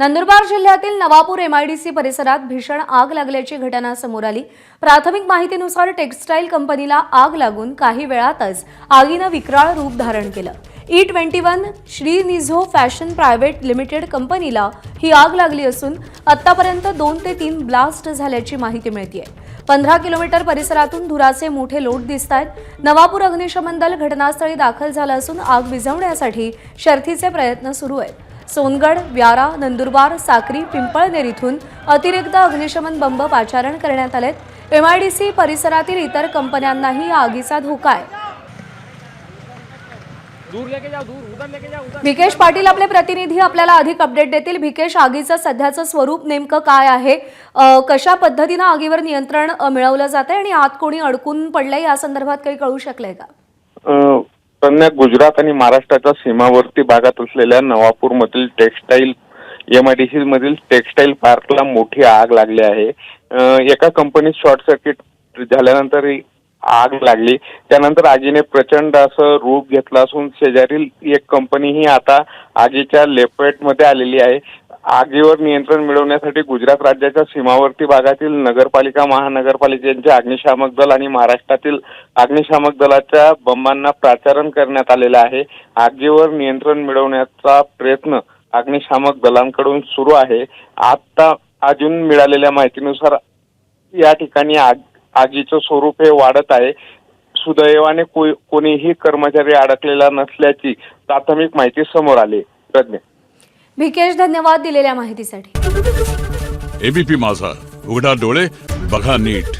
नंदुरबार जिल्ह्यातील नवापूर एमआयडीसी परिसरात भीषण आग लागल्याची घटना समोर आली। प्राथमिक माहितीनुसार टेक्सटाईल कंपनीला आग लागून काही वेळातच आगीने विक्राळ रूप धारण केलं। E21 श्रीनिझो फॅशन प्रायव्हेट लिमिटेड कंपनीला ही आग लागली असून आतापर्यंत 2 ते 3 ब्लास्ट झाल्याची माहिती मिळतेय। 15 किलोमीटर परिसरातून धुराचे मोठे लोट दिसतायत। नवापूर अग्निशमन दल घटनास्थळी दाखल झालं असून आग विझवण्यासाठी शर्थीचे प्रयत्न सुरू आहेत। सोनगड, व्यारा, नंदुरबार, साक्री, पिंपळनेर इथून अतिरिक्त अग्निशमन बंब पाचारण करण्यात आलेत। एमआयडीसी परिसरातील इतर कंपन्यांनाही आगीचा धोका आहे। भिकेश पाटील आपले प्रतिनिधी आपल्याला अधिक अपडेट देतील। भिकेश, आगीचं सध्याचं स्वरूप नेमकं काय आहे, कशा पद्धतीने आगीवर नियंत्रण मिळवलं जाते आणि आत कोणी अडकून पडलंय या संदर्भात काही कळू शकलंय का? कन्या गुजरात आणि महाराष्ट्राच्या सीमावर्ती भागात असलेल्या नवापूर मधील टेक्सटाईल एमआयडीसी मधील टेक्सटाईल पार्कला मोठी आग लागली आहे। एका कंपनीत शॉर्ट सर्किट झाल्यानंतर आग लागली। त्यानंतर आगीने प्रचंड असं रूप घेतलं असून शेजारील एक कंपनीही आता आगीच्या लेपेटमध्ये आलेली आहे। आगीवर नियंत्रण मिळवण्यासाठी गुजरात राज्याच्या सीमावर्ती भागातील नगरपालिका, महानगरपालिकेचे अग्निशामक दल आणि महाराष्ट्रातील अग्निशामक दलाच्या बंबांना प्राचारण करण्यात आलेलं आहे। आगीवर नियंत्रण मिळवण्याचा प्रयत्न अग्निशामक दलांकडून सुरू आहे। आता अजून मिळालेल्या माहितीनुसार या ठिकाणी आगीचं स्वरूप हे वाढत आहे। सुदैवाने कोणीही कर्मचारी अडकलेला नसल्याची प्राथमिक माहिती समोर आली। प्रज्ञा। भिकेश, धन्यवाद दिलेल्या माहितीसाठी। एबीपी माझा, उघडा डोळे बघा नीट।